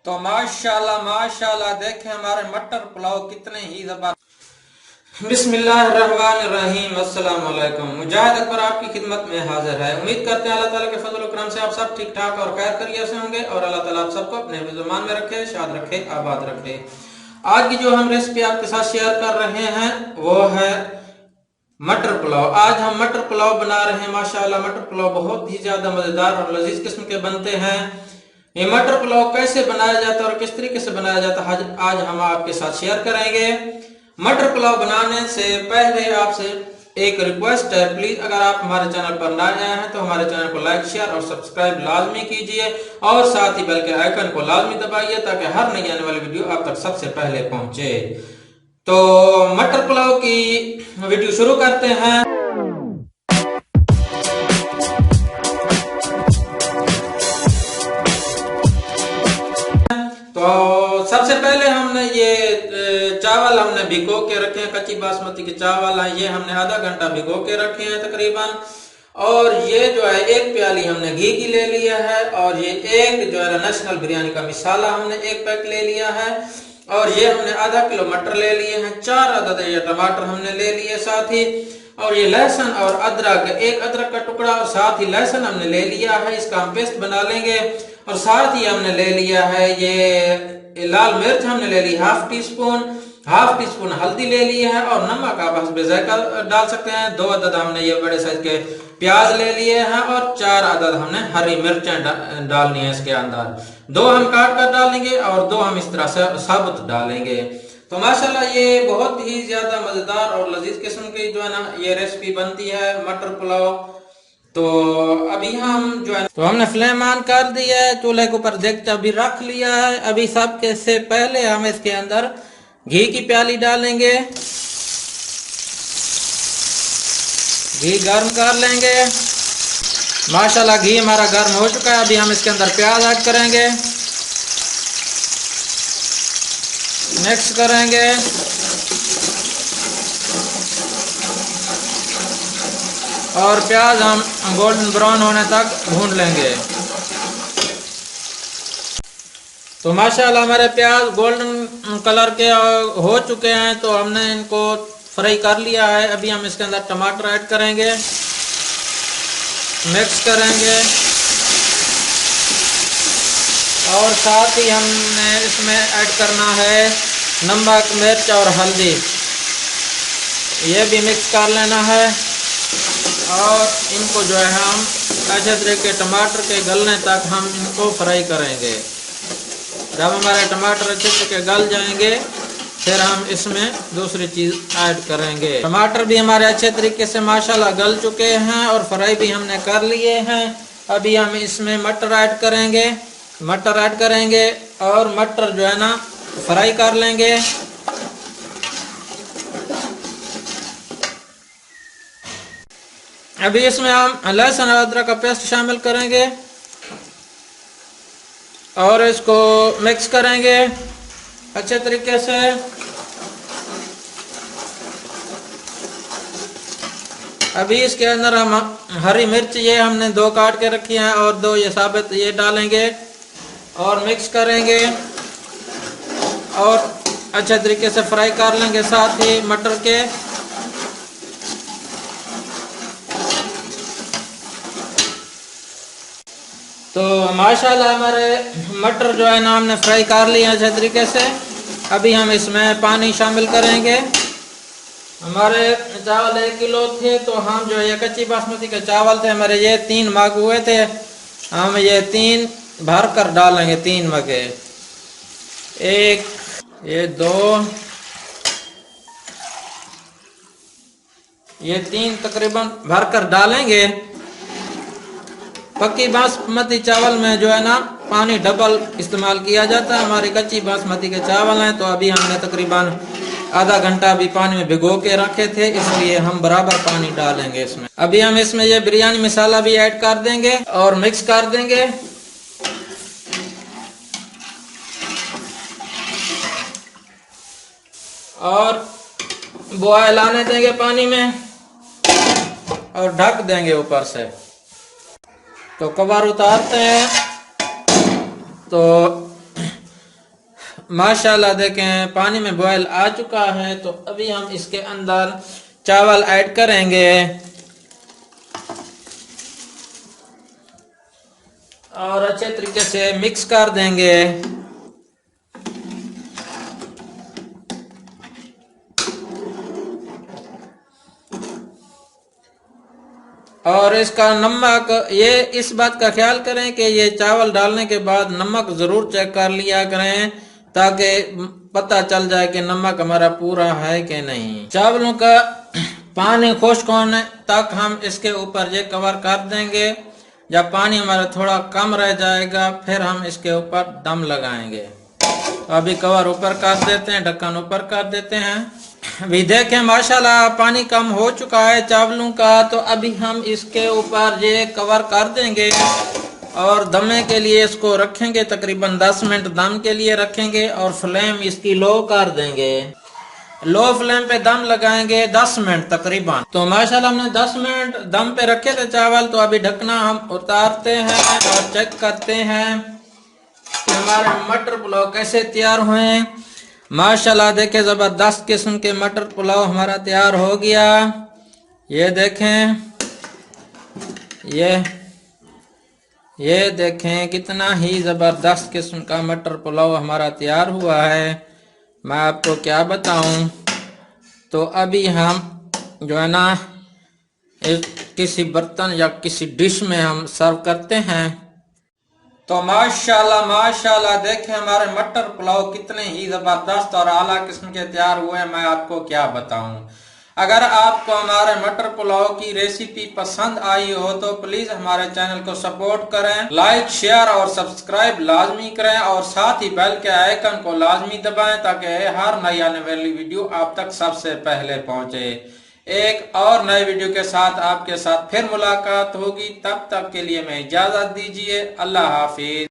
तो माशाल्लाह माशाल्लाह देखें हमारे मटर पुलाव कितने ही जबरदस्त। बिस्मिल्लाहिर्रहमानिर्रहीम। अस्सलाम वालेकुम। मुजाहिद अकबर आपकी खिदमत में हाजिर है। उम्मीद करते हैं अल्लाह ताला के फजल करम से आप सब ठीक ठाक और खैर खैरियत से होंगे और अल्लाह ताला आप सबको अपने ज़ुबान में रखे, शाद रखे, आबाद रखे। आज की जो हम रेसिपी आपके साथ शेयर कर रहे हैं वो है मटर पुलाव। आज हम मटर पुलाव बना रहे हैं। माशाल्लाह मटर पुलाव बहुत ही ज्यादा मजेदार और लजीज किस्म के बनते हैं। ये मटर पुलाव कैसे बनाया जाता है और किस तरीके से बनाया जाता है आज हम आपके साथ शेयर करेंगे। मटर पुलाव बनाने से पहले आपसे एक रिक्वेस्ट है, प्लीज अगर आप हमारे चैनल पर नए आए हैं तो हमारे चैनल को लाइक शेयर और सब्सक्राइब लाजमी कीजिए और साथ ही बेल के आइकन को लाजमी दबाइए ताकि हर नई आने वाली वीडियो आप तक सबसे पहले पहुंचे। तो मटर पुलाव की वीडियो शुरू करते हैं। तो सबसे पहले हमने ये चावल हमने भिगो के रखे हैं, कच्ची बासमती के चावल हैं, ये हमने आधा घंटा भिगो के रखे हैं तकरीबन। और ये जो है एक प्याली हमने घी की ले लिया है और ये एक जो है नेशनल बिरयानी का मसाला हमने एक पैक ले लिया है और ये हमने आधा किलो मटर ले लिए हैं, 4 अदद ये टमाटर हमने ले लिए साथ ही। और ये लहसुन और अदरक, एक अदरक का टुकड़ा और साथ ही लहसुन हमने ले लिया है, इसका हम पेस्ट बना लेंगे। और साथ ही हमने ले लिया है ये लाल मिर्च हमने ले ली हाफ टी स्पून हल्दी ले ली है और नमक आप हस्बे जायका डाल सकते हैं। 2 अदद हमने ये बड़े साइज के प्याज ले लिए हैं और 4 अदद हमने हरी मिर्चें डालनी है इसके अंदर। 2 हम काट कर डालेंगे और 2 हम इस तरह से साबुत डालेंगे। तो माशाल्लाह ये बहुत ही ज्यादा मजेदार और लजीज किस्म की जो है ना ये रेसिपी बनती है मटर पुलाव। तो अभी हम जो है तो हमने फ्लेम ऑन कर दिया है, चूल्हे के ऊपर देगचा भी रख लिया है। अभी सबके से पहले हम इसके अंदर घी की प्याली डालेंगे, घी गर्म कर लेंगे। माशाल्लाह घी हमारा गर्म हो चुका है। अभी हम इसके अंदर प्याज ऐड करेंगे, मिक्स करेंगे और प्याज हम गोल्डन ब्राउन होने तक भून लेंगे। तो माशाल्लाह हमारे प्याज गोल्डन कलर के हो चुके हैं तो हमने इनको फ्राई कर लिया है। अभी हम इसके अंदर टमाटर ऐड करेंगे, मिक्स करेंगे और साथ ही हमने इसमें ऐड करना है नमक, मिर्च और हल्दी, ये भी मिक्स कर लेना है। और इनको जो है हम अच्छे तरीके टमाटर के गलने तक हम इनको फ्राई करेंगे। जब हमारे टमाटर अच्छे तरीके गल जाएंगे फिर हम इसमें दूसरी चीज ऐड करेंगे। टमाटर भी हमारे अच्छे तरीके से माशाल्लाह गल चुके हैं और फ्राई भी हमने कर लिए हैं। अभी हम इसमें मटर ऐड करेंगे और मटर जो है ना फ्राई कर लेंगे। अभी इसमें हम लहसुन और अदरक का पेस्ट शामिल करेंगे और इसको मिक्स करेंगे अच्छे तरीके से। अभी इसके अंदर हम हरी मिर्च ये हमने 2 काट के रखी हैं और 2 ये साबित ये डालेंगे और मिक्स करेंगे और अच्छे तरीके से फ्राई कर लेंगे साथ ही मटर के। तो माशाल्लाह हमारे मटर जो है ना हमने फ्राई कर लिए अच्छे तरीके से। अभी हम इसमें पानी शामिल करेंगे। हमारे चावल 1 किलो थे तो हम जो ये कच्ची बासमती के चावल थे हमारे ये 3 मग हुए थे, हम ये 3 भर कर डालेंगे। 3 मगे, 1 ये 2 ये 3 तकरीबन भर कर डालेंगे। पक्की बासमती चावल में जो है ना पानी डबल इस्तेमाल किया जाता है। हमारी कच्ची बासमती के चावल हैं तो अभी हमने तकरीबन आधा घंटा भी पानी में भिगो के रखे थे, इसलिए हम बराबर पानी डालेंगे इसमें। अभी हम इसमें ये बिरयानी मसाला भी ऐड कर देंगे और मिक्स कर देंगे। और बॉयल आने देंगे पानी में और ढक देंगे ऊपर से। तो कबार उतारते हैं तो माशाल्लाह देखें पानी में बॉयल आ चुका है। तो अभी हम इसके अंदर चावल ऐड करेंगे और अच्छे तरीके से मिक्स कर देंगे। और इसका नमक, ये इस बात का ख्याल करें कि ये चावल डालने के बाद नमक जरूर चेक कर लिया करें ताकि पता चल जाए कि नमक हमारा पूरा है कि नहीं। चावलों का पानी खुश्क होने तक हम इसके ऊपर ये कवर कर देंगे। जब पानी हमारा थोड़ा कम रह जाएगा फिर हम इसके ऊपर दम लगाएंगे। तो अभी कवर ऊपर कर देते हैं, ढक्कन ऊपर कर देते हैं। अभी देखें माशाल्लाह पानी कम हो चुका है चावलों का। तो अभी हम इसके ऊपर ये कवर कर देंगे और दमे के लिए इसको रखेंगे। तकरीबन 10 मिनट दम के लिए रखेंगे और फ्लेम इसकी लो कर देंगे। लो फ्लेम पे दम लगाएंगे 10 मिनट तकरीबन। तो माशाल्लाह हमने 10 मिनट दम पे रखे थे चावल। तो अभी ढकना हम उतारते हैं और चेक करते हैं कि हमारे मटर पुलाव कैसे तैयार हुए। माशाल्लाह देखें जबरदस्त किस्म के मटर पुलाव हमारा तैयार हो गया। ये देखें, ये देखें कितना ही जबरदस्त किस्म का मटर पुलाव हमारा तैयार हुआ है। मैं आपको क्या बताऊं। तो अभी हम जो है ना किसी बर्तन या किसी डिश में हम सर्व करते हैं। तो माशाल्लाह माशाल्लाह देखें हमारे मटर पुलाव कितने ही जबरदस्त और आला किस्म के तैयार हुए हैं। मैं आपको क्या बताऊं। अगर आपको हमारे मटर पुलाव की रेसिपी पसंद आई हो तो प्लीज हमारे चैनल को सपोर्ट करें, लाइक शेयर और सब्सक्राइब लाजमी करें और साथ ही बेल के आइकन को लाजमी दबाएं ताकि हर नई आने वाली वीडियो आप तक सबसे पहले पहुंचे। एक और नए वीडियो के साथ आपके साथ फिर मुलाकात होगी। तब तक के लिए मैं इजाजत दीजिए। अल्लाह हाफिज।